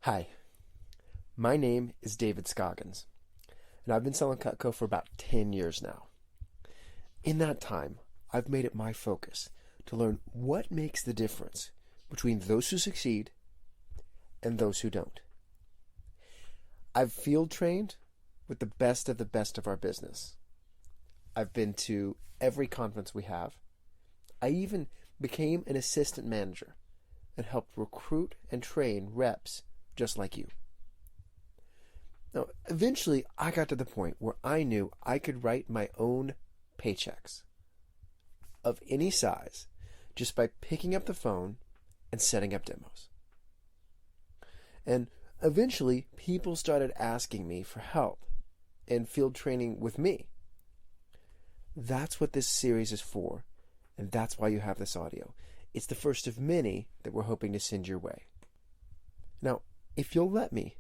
Hi, my name is David Scoggins, and I've been selling Cutco for about 10 years now. In that time, I've made it my focus to learn what makes the difference between those who succeed and those who don't. I've field trained with the best of our business. I've been to every conference we have. I even became an assistant manager and helped recruit and train reps just like you. Now, eventually, I got to the point where I knew I could write my own paychecks of any size just by picking up the phone and setting up demos. And eventually, people started asking me for help and field training with me. That's what this series is for, and that's why you have this audio. It's the first of many that we're hoping to send your way. Now, if you'll let me,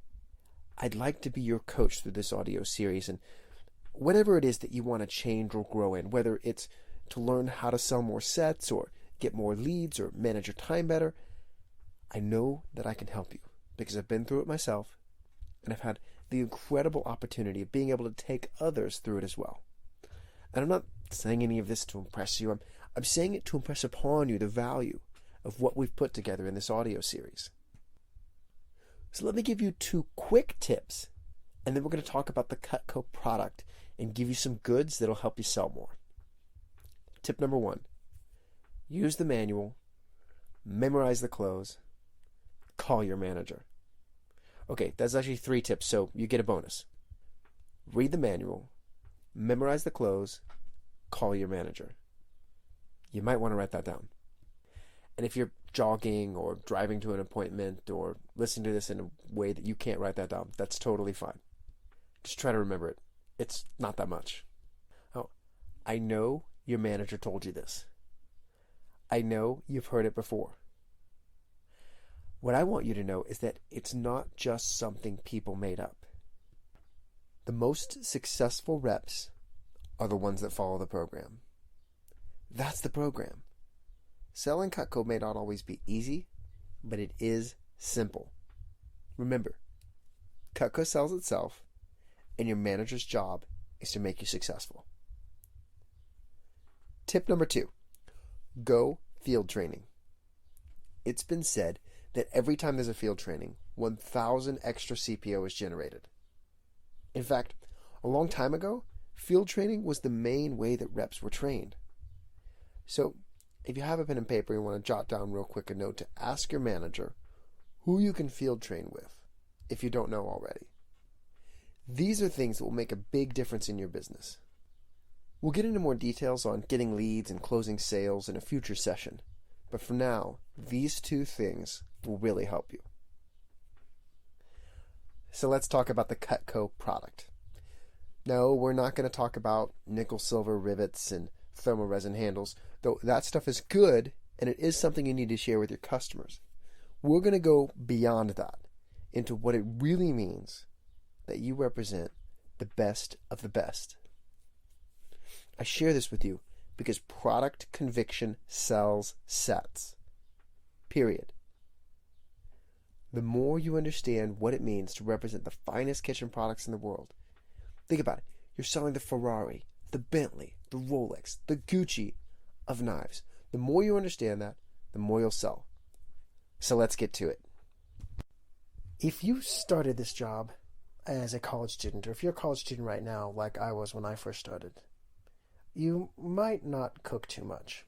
I'd like to be your coach through this audio series, and whatever it is that you want to change or grow in, whether it's to learn how to sell more sets or get more leads or manage your time better, I know that I can help you because I've been through it myself, and I've had the incredible opportunity of being able to take others through it as well. And I'm not saying any of this to impress you. I'm saying it to impress upon you the value of what we've put together in this audio series. So let me give you 2 quick tips, and then we're going to talk about the Cutco product and give you some goods that'll help you sell more. Tip number 1, use the manual, memorize the close, call your manager. Okay, that's actually 3 tips, so you get a bonus. Read the manual, memorize the close, call your manager. You might want to write that down. And if you're jogging or driving to an appointment or listening to this in a way that you can't write that down, that's totally fine. Just try to remember it. It's not that much. Oh, I know your manager told you this. I know you've heard it before. What I want you to know is that it's not just something people made up. The most successful reps are the ones that follow the program. That's the program. Selling Cutco may not always be easy, but it is simple. Remember, Cutco sells itself, and your manager's job is to make you successful. Tip number 2, go field training. It's been said that every time there's a field training, 1,000 extra CPO is generated. In fact, a long time ago, field training was the main way that reps were trained. So, if you have a pen and paper, you want to jot down real quick a note to ask your manager who you can field train with, if you don't know already. These are things that will make a big difference in your business. We'll get into more details on getting leads and closing sales in a future session, but for now, these 2 things will really help you. So let's talk about the Cutco product. No, we're not going to talk about nickel-silver rivets and thermoresin handles, though that stuff is good and it is something you need to share with your customers. We're going to go beyond that into what it really means that you represent the best of the best. I share this with you because product conviction sells sets. Period. The more you understand what it means to represent the finest kitchen products in the world, think about it. You're selling the Ferrari, the Bentley, the Rolex, the Gucci of knives. The more you understand that, the more you'll sell. So let's get to it. If you started this job as a college student, or if you're a college student right now, like I was when I first started, you might not cook too much.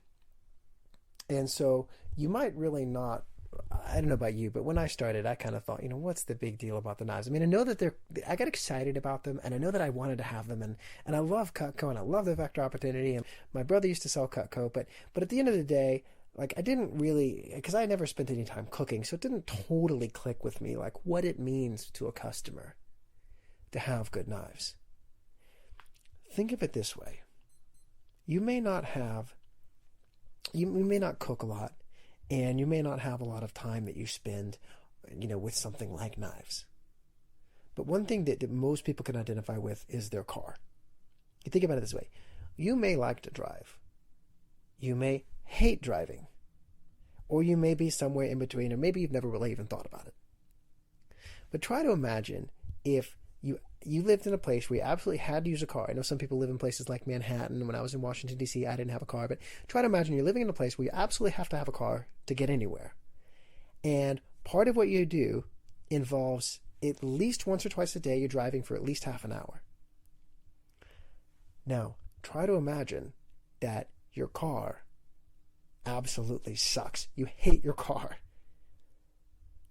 And so you might really not, I don't know about you, but when I started, I kind of thought, what's the big deal about the knives? I mean, I know that I got excited about them, and I know that I wanted to have them, and I love Cutco, and I love the Vector Opportunity, and my brother used to sell Cutco, but at the end of the day, I didn't really, because I never spent any time cooking, so it didn't totally click with me, what it means to a customer to have good knives. Think of it this way. You may not cook a lot, and you may not have a lot of time that you spend, with something like knives. But one thing that most people can identify with is their car. You think about it this way. You may like to drive. You may hate driving. Or you may be somewhere in between, or maybe you've never really even thought about it. But try to imagine if you lived in a place where you absolutely had to use a car. I know some people live in places like Manhattan. When I was in Washington, D.C., I didn't have a car. But try to imagine you're living in a place where you absolutely have to have a car to get anywhere. And part of what you do involves at least once or twice a day you're driving for at least half an hour. Now, try to imagine that your car absolutely sucks. You hate your car.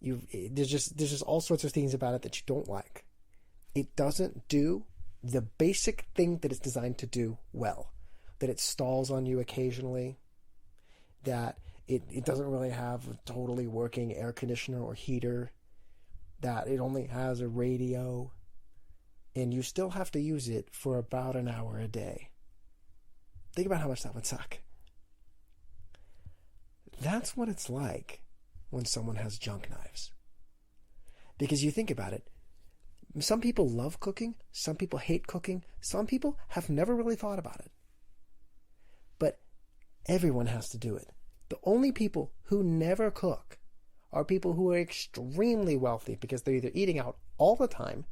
There's just all sorts of things about it that you don't like. It doesn't do the basic thing that it's designed to do well. That it stalls on you occasionally. That it doesn't really have a totally working air conditioner or heater. That it only has a radio. And you still have to use it for about an hour a day. Think about how much that would suck. That's what it's like when someone has junk knives. Because you think about it, some people love cooking, some people hate cooking, some people have never really thought about it. But everyone has to do it. The only people who never cook are people who are extremely wealthy because they're either eating out all the time,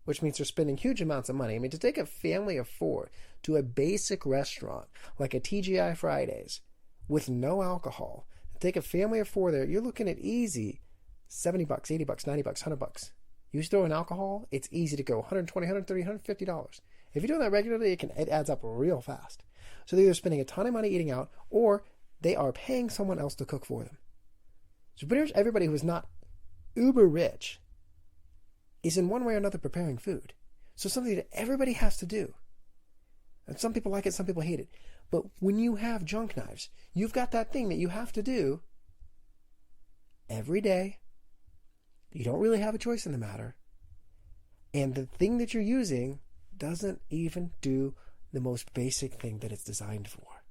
which means they're spending huge amounts of money. I mean, to take a family of 4 to a basic restaurant like a TGI Fridays with no alcohol, take a family of 4 there, you're looking at easy $70, $80, $90, $100. You throw in alcohol, it's easy to go $120, $130, $150. If you're doing that regularly, it adds up real fast. So they're either spending a ton of money eating out, or they are paying someone else to cook for them. So pretty much everybody who is not uber rich is in one way or another preparing food. So something that everybody has to do. And some people like it, some people hate it. But when you have junk knives, you've got that thing that you have to do every day. You don't really have a choice in the matter. And the thing that you're using doesn't even do the most basic thing that it's designed for.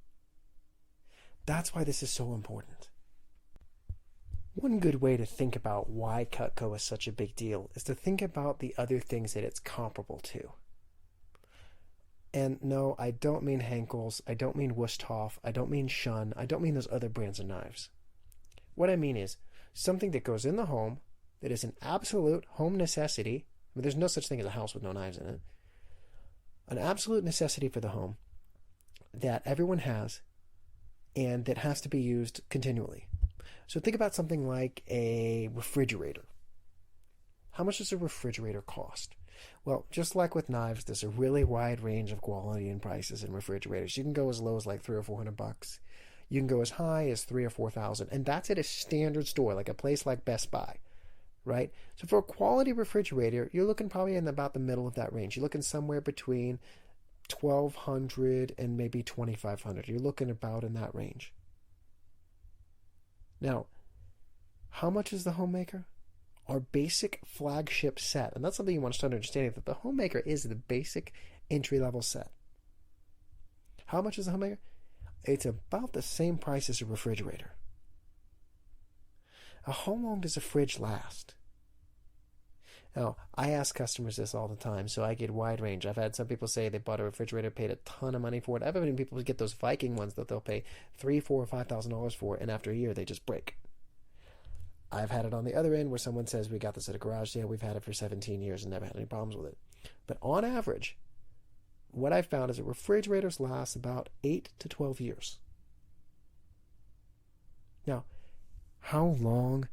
That's why this is so important. One good way to think about why Cutco is such a big deal is to think about the other things that it's comparable to. And no, I don't mean Henckels, I don't mean Wusthof, I don't mean Shun, I don't mean those other brands of knives. What I mean is something that goes in the home, that is an absolute home necessity. I mean, there's no such thing as a house with no knives in it. An absolute necessity for the home that everyone has and that has to be used continually. So think about something like a refrigerator. How much does a refrigerator cost? Well, just like with knives, there's a really wide range of quality and prices in refrigerators. You can go as low as like $300 or $400. You can go as high as $3,000 or $4,000, and that's at a standard store, like a place like Best Buy, right? So for a quality refrigerator, you're looking probably in about the middle of that range. You're looking somewhere between $1,200 and maybe $2,500. You're looking about in that range. Now, how much is the Homemaker? Our basic flagship set, and that's something you want to start understanding, that the Homemaker is the basic entry-level set. How much is the Homemaker? It's about the same price as a refrigerator. Now, how long does a fridge last? Now, I ask customers this all the time, so I get wide range. I've had some people say they bought a refrigerator, paid a ton of money for it. I've had people get those Viking ones that they'll pay $3,000, $4,000, or $5,000 for, and after a year they just break. I've had it on the other end where someone says, we got this at a garage sale, we've had it for 17 years and never had any problems with it. But on average, what I've found is that refrigerators last about 8 to 12 years. Now, how long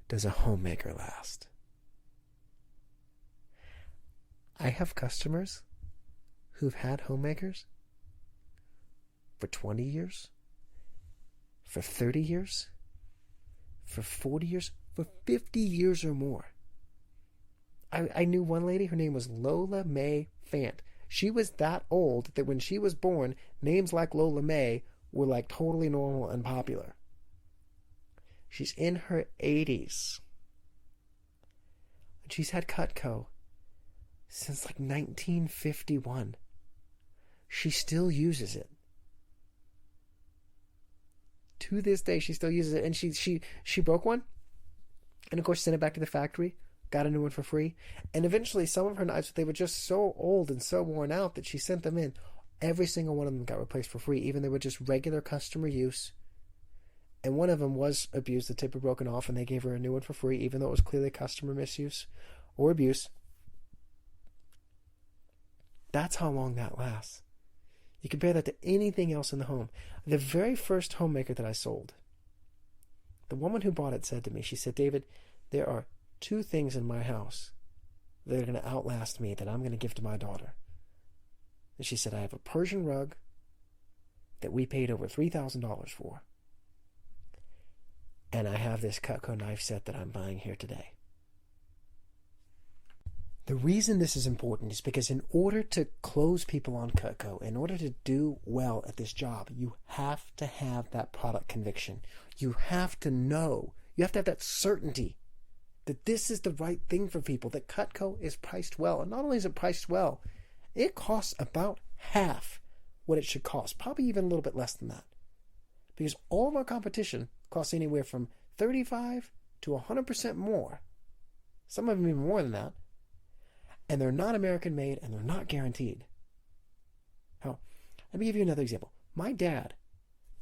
does a Homemaker last? I have customers who've had Homemakers for 20 years, for 30 years, for 40 years, for 50 years or more. I knew one lady, her name was Lola Mae Fant. She was that old that when she was born, names like Lola Mae were like totally normal and popular. She's in her 80s. And she's had Cutco since like 1951. She still uses it. To this day, she still uses it. And she broke one. And of course, sent it back to the factory. Got a new one for free. And eventually, some of her knives, they were just so old and so worn out that she sent them in. Every single one of them got replaced for free. Even they were just regular customer use. and one of them was abused. The tip had broken off, and they gave her a new one for free, even though it was clearly customer misuse or abuse. That's how long that lasts. You compare that to anything else in the home. The very first homemaker that I sold, the woman who bought it said to me, she said, David, there are 2 things in my house that are going to outlast me that I'm going to give to my daughter. And she said, I have a Persian rug that we paid over $3,000 for. And I have this Cutco knife set that I'm buying here today. The reason this is important is because in order to close people on Cutco, in order to do well at this job, you have to have that product conviction. You have to know, you have to have that certainty that this is the right thing for people, that Cutco is priced well. And not only is it priced well, it costs about half what it should cost, probably even a little bit less than that. Because all of our competition costs anywhere from 35 to 100% more. Some of them even more than that. And they're not American made, and they're not guaranteed. Now, let me give you another example. My dad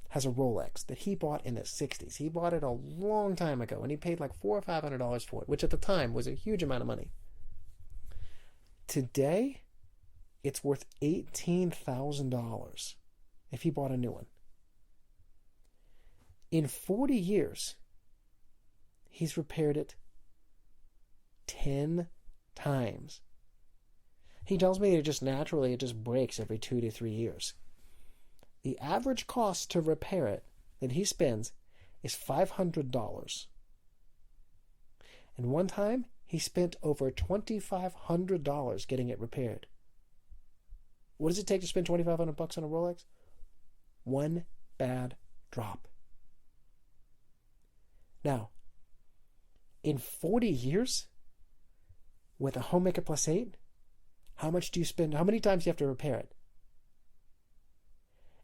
has a Rolex that he bought in the 60s. He bought it a long time ago, and he paid like $400 or $500 for it, which at the time was a huge amount of money. Today, it's worth $18,000 if he bought a new one. In 40 years, he's repaired it 10 times. He tells me that it just breaks every 2 to 3 years. The average cost to repair it that he spends is $500. And one time, he spent over $2,500 getting it repaired. What does it take to spend $2,500 on a Rolex? One bad drop. Now, in 40 years, with a Homemaker Plus 8, how much do you spend? How many times do you have to repair it?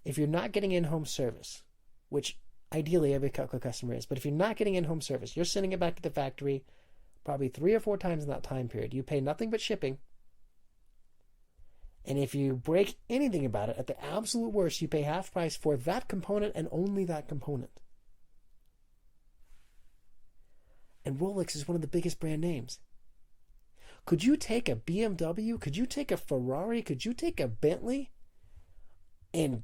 If you're not getting in-home service, which ideally every Cutco customer is, but if you're not getting in-home service, you're sending it back to the factory probably 3 or 4 times in that time period. You pay nothing but shipping. And if you break anything about it, at the absolute worst, you pay half price for that component and only that component. And Rolex is one of the biggest brand names. Could you take a BMW? Could you take a Ferrari? Could you take a Bentley and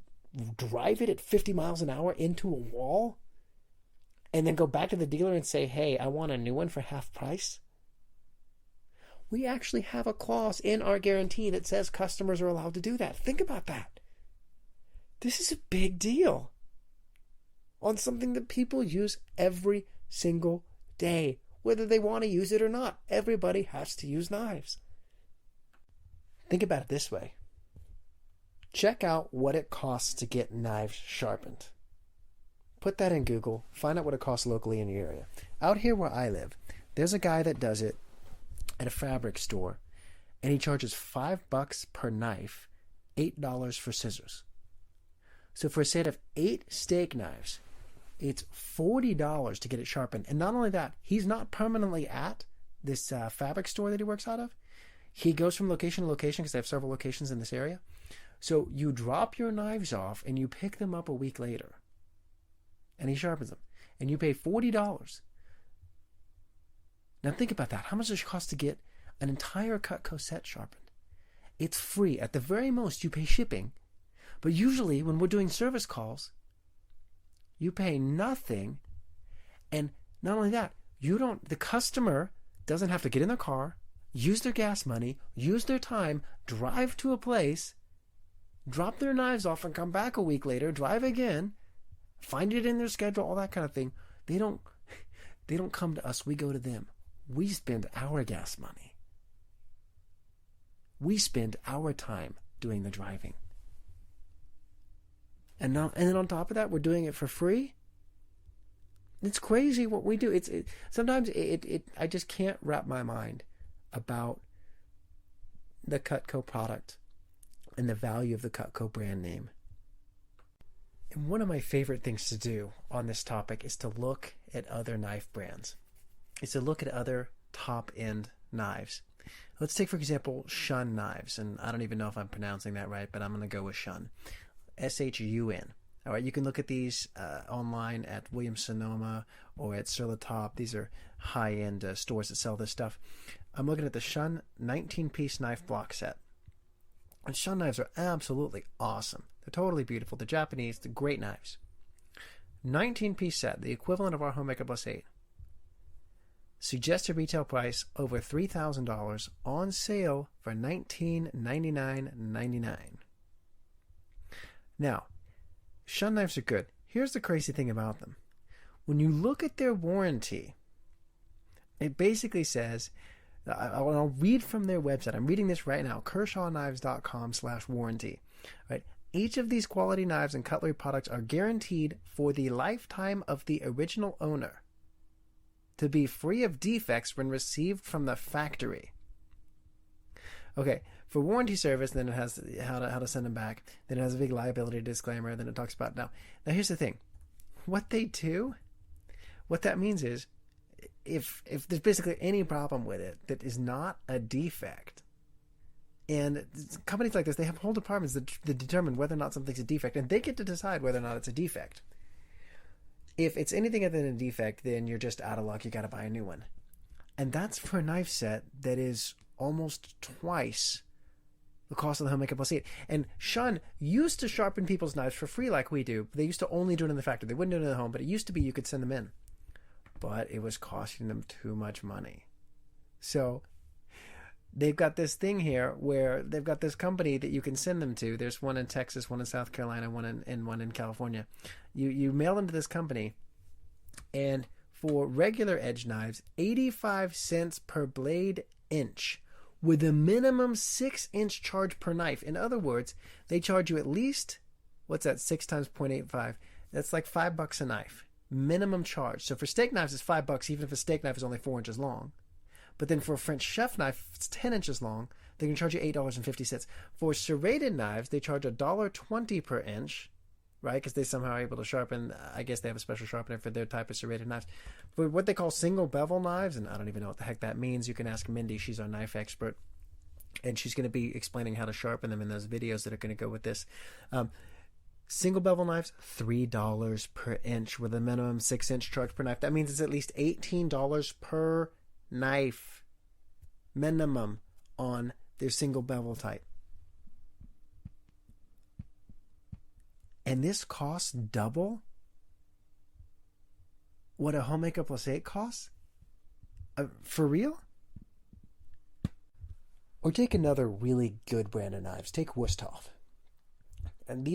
drive it at 50 miles an hour into a wall and then go back to the dealer and say, hey, I want a new one for half price? We actually have a clause in our guarantee that says customers are allowed to do that. Think about that. This is a big deal on something that people use every single day. Whether they want to use it or not, everybody has to use knives. Think about it this way. Check out what it costs to get knives sharpened. Put that in Google. Find out what it costs locally in your area. Out here where I live, there's a guy that does it at a fabric store, and he charges $5 per knife, $8 for scissors. So for a set of 8 steak knives, it's $40 to get it sharpened. And not only that, he's not permanently at this fabric store that he works out of. He goes from location to location because they have several locations in this area. So you drop your knives off and you pick them up a week later. And he sharpens them. And you pay $40. Now think about that. How much does it cost to get an entire Cutco set sharpened? It's free. At the very most, you pay shipping. But usually when we're doing service calls, you pay nothing, and not only that, the customer doesn't have to get in their car, use their gas money, use their time, drive to a place, drop their knives off and come back a week later, drive again, find it in their schedule, all that kind of thing. They don't come to us, we go to them. We spend our gas money. We spend our time doing the driving. And then on top of that, we're doing it for free. It's crazy what we do. Sometimes I just can't wrap my mind about the Cutco product and the value of the Cutco brand name. And one of my favorite things to do on this topic is to look at other knife brands. It's to look at other top-end knives. Let's take, for example, Shun knives. And I don't even know if I'm pronouncing that right, but I'm going to go with Shun. S-H-U-N. All right, you can look at these online at Williams-Sonoma or at Sur La Table. These are high-end stores that sell this stuff. I'm looking at the Shun 19-piece knife block set. And Shun knives are absolutely awesome. They're totally beautiful. They're Japanese. They're great knives. 19-piece set, the equivalent of our Homemaker Plus 8. Suggested retail price over $3,000, on sale for $1999.99. Now, Shun knives are good. Here's the crazy thing about them. When you look at their warranty, it basically says, I'll read from their website. I'm reading this right now, kershawknives.com/warranty. Right? Each of these quality knives and cutlery products are guaranteed for the lifetime of the original owner to be free of defects when received from the factory. Okay, for warranty service, then it has how to send them back. Then it has a big liability disclaimer. Then it talks about now here's the thing. What they do, what that means is if there's basically any problem with it that is not a defect, and companies like this, they have whole departments that determine whether or not something's a defect, and they get to decide whether or not it's a defect. If it's anything other than a defect, then you're just out of luck. You got to buy a new one. And that's for a knife set that is almost twice the cost of the Homemaker Plus 8. And Shun used to sharpen people's knives for free like we do. They used to only do it in the factory. They wouldn't do it in the home, but it used to be you could send them in. But it was costing them too much money. So they've got this thing here where they've got this company that you can send them to. There's one in Texas, one in South Carolina, one in California. You mail them to this company, and for regular edge knives, 85 cents per blade inch, with a minimum 6-inch charge per knife. In other words, they charge you at least, what's that, 6 times 0.85? That's like $5 a knife. Minimum charge. So for steak knives, it's $5, even if a steak knife is only 4 inches long. But then for a French chef knife, if it's 10 inches long, they can charge you $8.50. For serrated knives, they charge $1.20 per inch, right? Because they somehow are able to sharpen. I guess they have a special sharpener for their type of serrated knives. For what they call single bevel knives, and I don't even know what the heck that means. You can ask Mindy. She's our knife expert. And she's going to be explaining how to sharpen them in those videos that are going to go with this. Single bevel knives, $3 per inch with a minimum 6-inch charge per knife. That means it's at least $18 per knife minimum on their single bevel type. And this costs double what a Homemaker Plus 8 costs? For real? Or take another really good brand of knives. Take Wusthof. And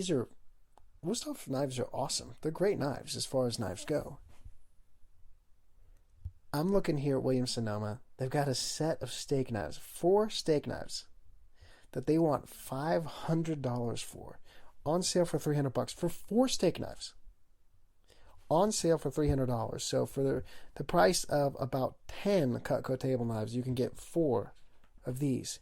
Wusthof knives are awesome. They're great knives as far as knives go. I'm looking here at Williams-Sonoma. They've got a set of steak knives, 4 steak knives, that they want $500 for. On sale for $300 for 4 steak knives. On sale for $300. So for the price of about 10 Cutco table knives, you can get 4 of these.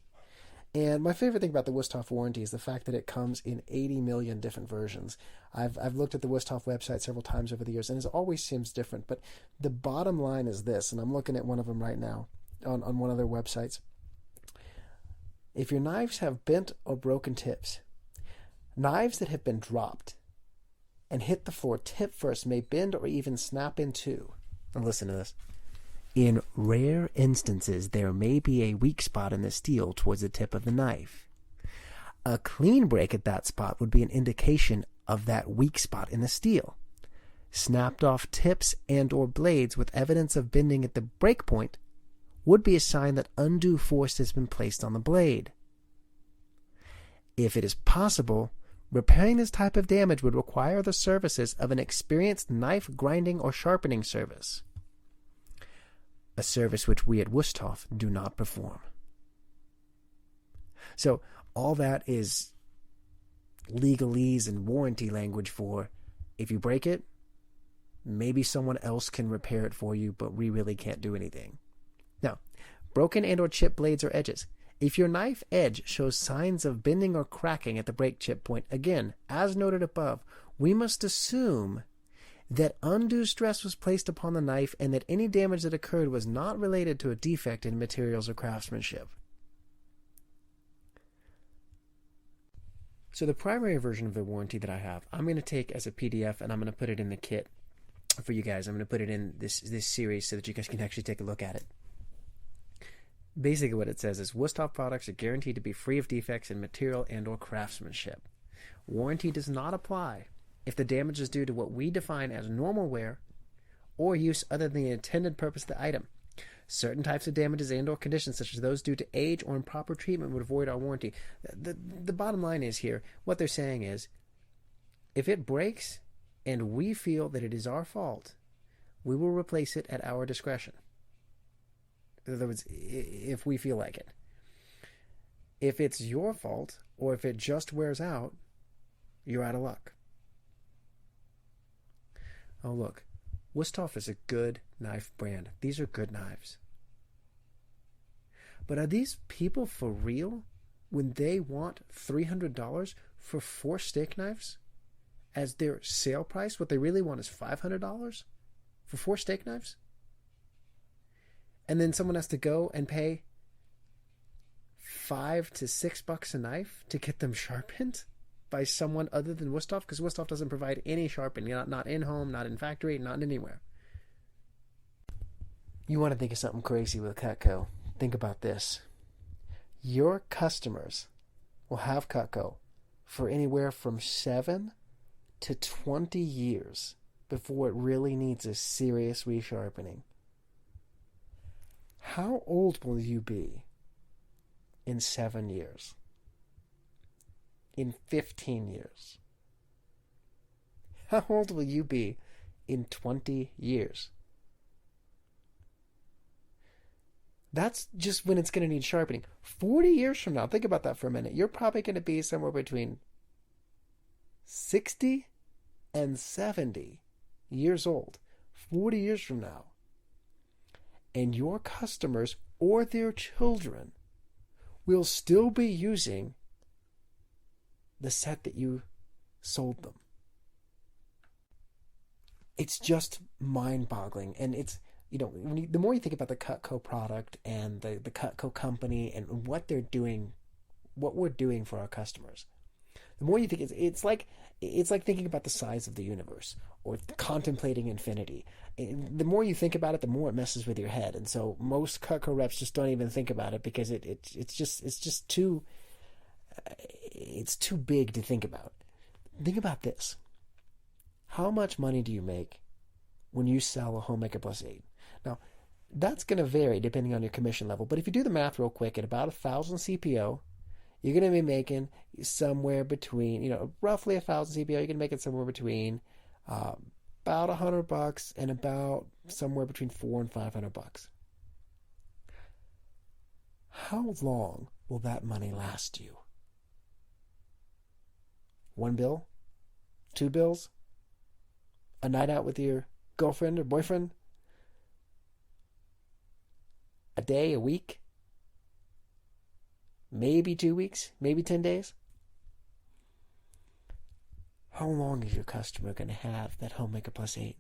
And my favorite thing about the Wusthof warranty is the fact that it comes in 80 million different versions. I've looked at the Wusthof website several times over the years, and it always seems different. But the bottom line is this, and I'm looking at one of them right now on one of their websites. If your knives have bent or broken tips, knives that have been dropped and hit the floor tip first may bend or even snap in two. Now listen to this. In rare instances, there may be a weak spot in the steel towards the tip of the knife. A clean break at that spot would be an indication of that weak spot in the steel. Snapped off tips and or blades with evidence of bending at the break point would be a sign that undue force has been placed on the blade. If it is possible, repairing this type of damage would require the services of an experienced knife grinding or sharpening service. A service which we at Wusthof do not perform. So all that is legalese and warranty language for if you break it, maybe someone else can repair it for you, but we really can't do anything. Now, broken and or chipped blades or edges. If your knife edge shows signs of bending or cracking at the break chip point, again, as noted above, we must assume that undue stress was placed upon the knife and that any damage that occurred was not related to a defect in materials or craftsmanship. So the primary version of the warranty that I have, I'm going to take as a PDF and I'm going to put it in the kit for you guys. I'm going to put it in this series so that you guys can actually take a look at it. Basically what it says is Wusthof products are guaranteed to be free of defects in material and or craftsmanship. Warranty does not apply if the damage is due to what we define as normal wear or use other than the intended purpose of the item. Certain types of damages and or conditions, such as those due to age or improper treatment, would avoid our warranty. The bottom line is here, what they're saying is, if it breaks and we feel that it is our fault, we will replace it at our discretion. In other words, if we feel like it. If it's your fault, or if it just wears out, you're out of luck. Oh, look. Wusthof is a good knife brand. These are good knives. But are these people for real when they want $300 for 4 steak knives as their sale price? What they really want is $500 for 4 steak knives? And then someone has to go and pay $5 to $6 a knife to get them sharpened by someone other than Wusthof? Because Wusthof doesn't provide any sharpening, not in-home, not in factory, not anywhere. You want to think of something crazy with Cutco. Think about this. Your customers will have Cutco for anywhere from 7 to 20 years before it really needs a serious resharpening. How old will you be in 7 years? In 15 years? How old will you be in 20 years? That's just when it's going to need sharpening. 40 years from now, think about that for a minute. You're probably going to be somewhere between 60 and 70 years old. 40 years from now. And your customers or their children will still be using the set that you sold them. It's just mind-boggling. And it's, the more you think about the Cutco product and the Cutco company and what they're doing, what we're doing for our customers, the more you think it's like thinking about the size of the universe or contemplating infinity. The more you think about it, the more it messes with your head. And so most Cutco reps just don't even think about it because it's just too big to think about. Think about this. How much money do you make when you sell a Homemaker Plus 8? Now, that's going to vary depending on your commission level. But if you do the math real quick, at about 1,000 CPO, you're going to be making somewhere between, roughly 1,000 CPO, you're going to make it somewhere between about $100 and about somewhere between $400 and $500. How long will that money last you? 1 bill? 2 bills? A night out with your girlfriend or boyfriend? A day, a week? Maybe 2 weeks? Maybe 10 days? How long is your customer going to have that Homemaker Plus 8?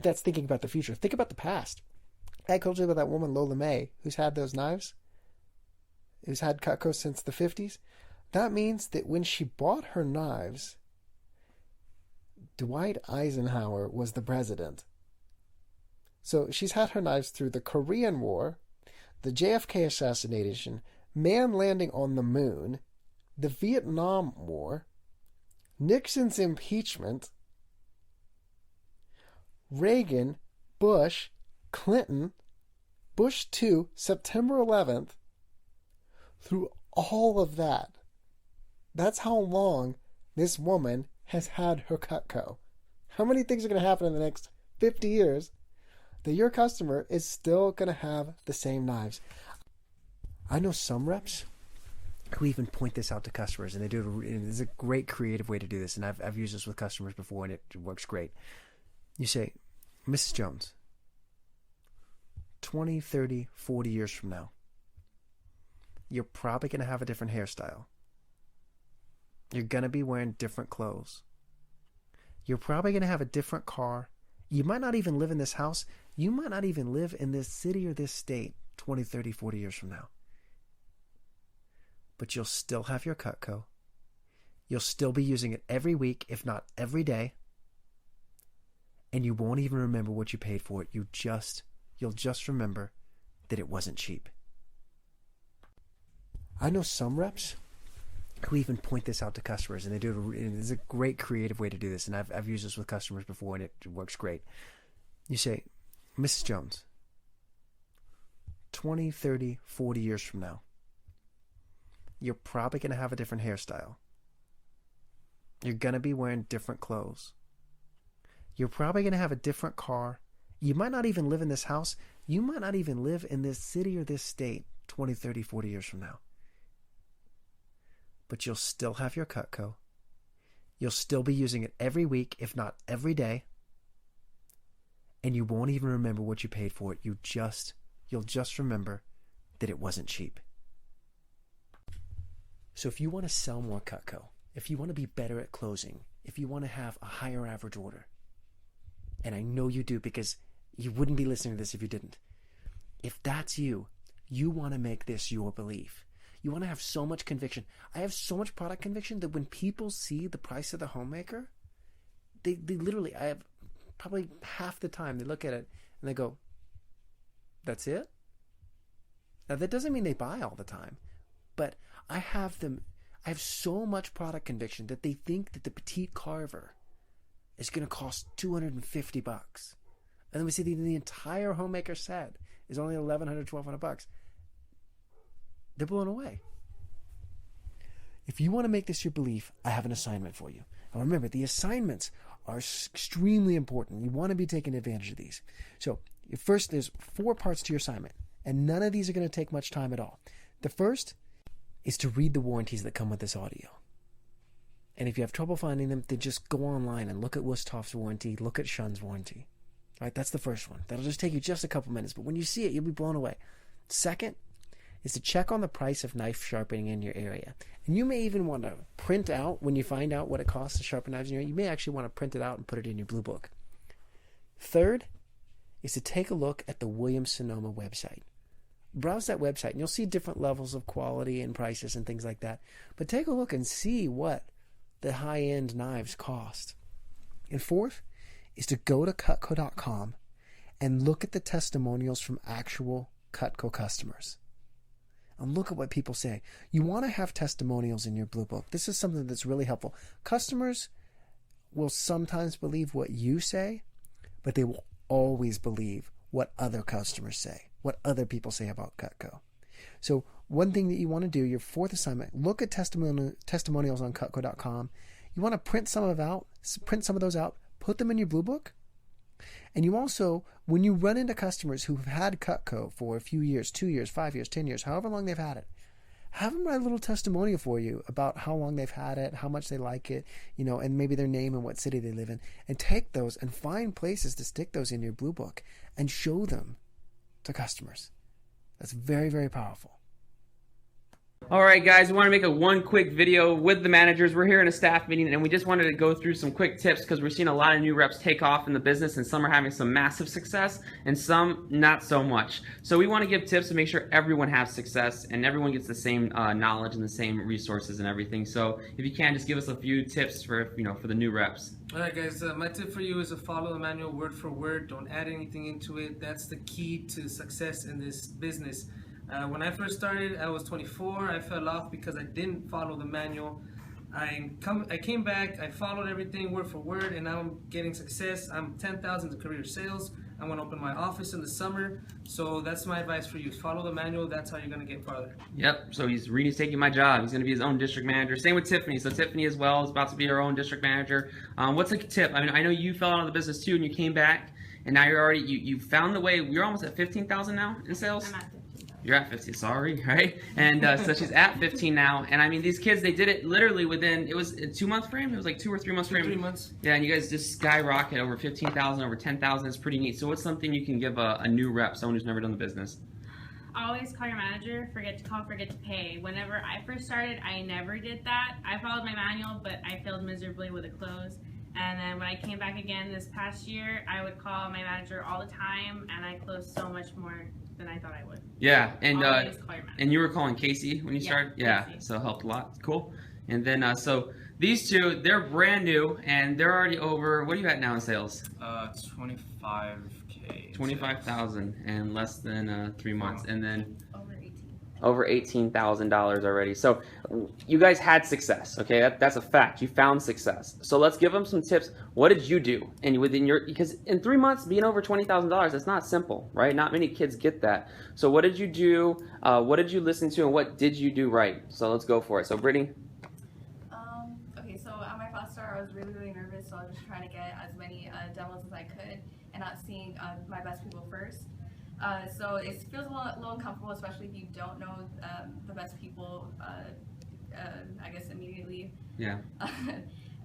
That's thinking about the future. Think about the past. I told you about that woman, Lola May, who's had those knives, who's had Cutco since the 50s. That means that when she bought her knives, Dwight Eisenhower was the president. So she's had her knives through the Korean War, the JFK assassination, man landing on the moon, the Vietnam War, Nixon's impeachment, Reagan, Bush, Clinton, Bush 2, September 11th, through all of that. That's how long this woman has had her Cutco. How many things are going to happen in the next 50 years that your customer is still going to have the same knives? I know some reps who even point this out to customers, and they do. It's a great creative way to do this, and I've used this with customers before, and it works great. You say, Mrs. Jones, 20, 30, 40 years from now, you're probably going to have a different hairstyle. You're going to be wearing different clothes. You're probably going to have a different car. You might not even live in this house. You might not even live in this city or this state 20, 30, 40 years from now. but you'll still have your Cutco. You'll still be using it every week, if not every day. And you won't even remember what you paid for it. You'll just remember that it wasn't cheap. I know some reps who even point this out to customers, and they do it. It's a great creative way to do this, and I've used this with customers before, and it works great. You say, Mrs. Jones, 20, 30, 40 years from now, you're probably going to have a different hairstyle. You're going to be wearing different clothes. You're probably going to have a different car. You might not even live in this house. You might not even live in this city or this state 20, 30, 40 years from now. But you'll still have your Cutco. You'll still be using it every week, if not every day. And you won't even remember what you paid for it. You'll just remember that it wasn't cheap. So if you want to sell more Cutco, if you want to be better at closing, if you want to have a higher average order, and I know you do because you wouldn't be listening to this if you didn't. If that's you, you want to make this your belief. You want to have so much conviction. I have so much product conviction that when people see the price of the homemaker, they literally, I have probably half the time they look at it and they go, that's it? Now that doesn't mean they buy all the time, but I have so much product conviction that they think that the Petite Carver is going to cost $250. And then we see the entire homemaker set is only $1,100, $1,200. They're blown away. If you want to make this your belief, I have an assignment for you. Now remember, the assignments are extremely important. You want to be taking advantage of these. So first, there's 4 parts to your assignment, and none of these are going to take much time at all. The first is to read the warranties that come with this audio. And if you have trouble finding them, then just go online and look at Wusthoff's warranty, look at Shun's warranty. All right, that's the first one. That'll just take you just a couple minutes, but when you see it, you'll be blown away. Second is to check on the price of knife sharpening in your area. And you may even want to print out, when you find out what it costs to sharpen knives in your area, you may actually want to print it out and put it in your blue book. Third is to take a look at the Williams-Sonoma website. Browse that website and you'll see different levels of quality and prices and things like that. But take a look and see what the high-end knives cost. And fourth is to go to Cutco.com and look at the testimonials from actual Cutco customers. And look at what people say. You want to have testimonials in your blue book. This is something that's really helpful. Customers will sometimes believe what you say, but they will always believe what other customers say, what other people say about Cutco. So one thing that you want to do, your fourth assignment, look at testimonials on Cutco.com. You want to print some of those out, put them in your blue book. And you also, when you run into customers who've had Cutco for a few years, 2 years, 5 years, 10 years, however long they've had it, have them write a little testimonial for you about how long they've had it, how much they like it, and maybe their name and what city they live in. And take those and find places to stick those in your blue book and show them to customers. That's very, very powerful. All right, guys, we want to make one quick video with the managers. We're here in a staff meeting, and we just wanted to go through some quick tips because we're seeing a lot of new reps take off in the business, and some are having some massive success, and some not so much. So we want to give tips to make sure everyone has success and everyone gets the same knowledge and the same resources and everything. So if you can, just give us a few tips for the new reps. All right, guys, my tip for you is to follow the manual word for word. Don't add anything into it. That's the key to success in this business. When I first started, I was 24. I fell off because I didn't follow the manual. I came back, I followed everything word for word, and now I'm getting success. I'm 10,000 in career sales. I'm going to open my office in the summer. So that's my advice for you. Follow the manual. That's how you're going to get farther. Yep. So Reed's taking my job. He's going to be his own district manager. Same with Tiffany. So Tiffany as well is about to be her own district manager. What's a tip? I mean, I know you fell out of the business too, and you came back, and now you're already you found the way. You're almost at 15,000 now in sales. I'm at 15,000. You're at 50, sorry, right? And so she's at 15 now. And I mean, these kids, they did it literally within, it was a 2-month frame? It was like 2 or 3 months frame? 3 months. Yeah, and you guys just skyrocket over 15,000, over 10,000. It's pretty neat. So what's something you can give a new rep, someone who's never done the business? Always call your manager, forget to call, forget to pay. Whenever I first started, I never did that. I followed my manual, but I failed miserably with a close. And then when I came back again this past year, I would call my manager all the time, and I closed so much more than I thought I would. Yeah, and Always call your manager. and you were calling Casey when you Yeah, started? Yeah, Casey. so it helped a lot. Cool. And then, so these two, they're brand new, and they're already over, what are you at now in sales? 25K. 25,000 in less than 3 months. And then Over 18. over $18,000 already. So you guys had success, okay? That's a fact. You found success. So let's give them some tips. What did you do? And within your, because in 3 months being over $20,000, that's not simple, right? Not many kids get that. So what did you do? What did you listen to, and what did you do right? So let's go for it. So Brittany. Okay, so at my fast start, I was really nervous, so I was just trying to get as many demos as I could and not seeing my best people first. So it feels a little uncomfortable, especially if you don't know the best people, I guess, immediately. Yeah.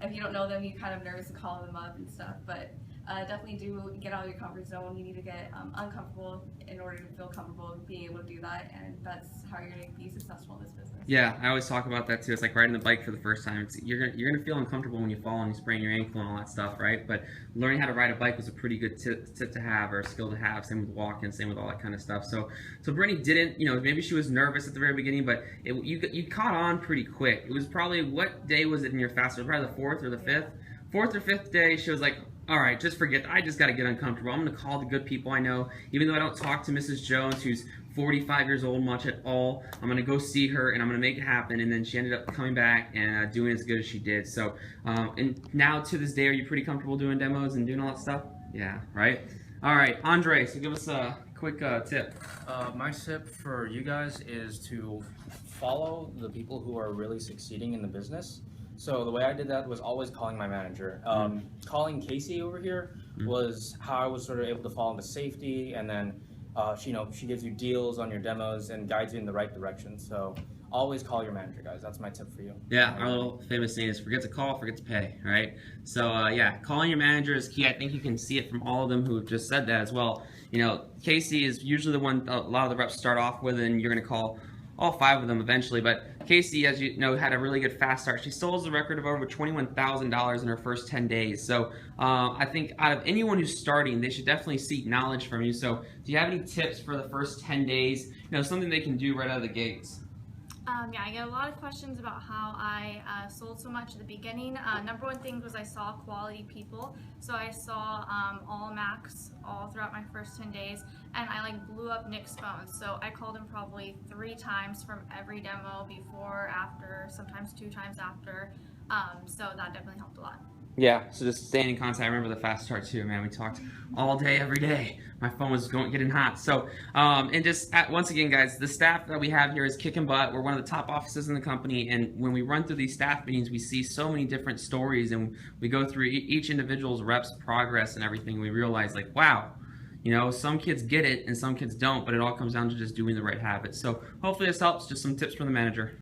If you don't know them, you're kind of nervous to call them up and stuff, but definitely do get out of your comfort zone. You need to get uncomfortable in order to feel comfortable being able to do that, and that's how you're going to be successful in this business. Yeah, I always talk about that too. It's like riding the bike for the first time. You're gonna feel uncomfortable when you fall and you sprain your ankle and all that stuff, right? But learning how to ride a bike was a pretty good tip to have, or a skill to have. Same with walking, same with all that kind of stuff. So Brittany didn't, maybe she was nervous at the very beginning, but you caught on pretty quick. It was probably, what day was it in your fast? It was probably the 4th or the 5th. 4th or 5th day, she was like, all right, just forget that. I just got to get uncomfortable. I'm going to call the good people I know. Even though I don't talk to Mrs. Jones, who's 45 years old, much at all, I'm going to go see her, and I'm going to make it happen. And then she ended up coming back and doing as good as she did. So, and now to this day, are you pretty comfortable doing demos and doing all that stuff? Yeah, right? All right, Andre, so give us a quick tip. My tip for you guys is to follow the people who are really succeeding in the business. So the way I did that was always calling my manager. Calling Casey over here was how I was sort of able to fall into safety, and then she gives you deals on your demos and guides you in the right direction. So always call your manager, guys. That's my tip for you. Yeah, our little famous saying is forget to call, forget to pay, right? So yeah, calling your manager is key. I think you can see it from all of them who have just said that as well. Casey is usually the one a lot of the reps start off with, and you're going to call all 5 of them eventually. But Casey, as you know, had a really good fast start. She still has a record of over $21,000 in her first 10 days. So I think out of anyone who's starting, they should definitely seek knowledge from you. So do you have any tips for the first 10 days? Something they can do right out of the gates. Yeah, I get a lot of questions about how I sold so much at the beginning. Number one thing was I saw quality people. So I saw all Macs all throughout my first 10 days, and I blew up Nick's phone. So I called him probably 3 times from every demo, before, after, sometimes 2 times after. So that definitely helped a lot. Yeah, so just staying in contact. I remember the fast start too, man. We talked all day, every day. My phone was getting hot. So, and just once again, guys, the staff that we have here is kicking butt. We're one of the top offices in the company, and when we run through these staff meetings, we see so many different stories, and we go through each individual's reps progress and everything. We realize, wow, some kids get it and some kids don't, but it all comes down to just doing the right habits. So hopefully this helps. Just some tips from the manager.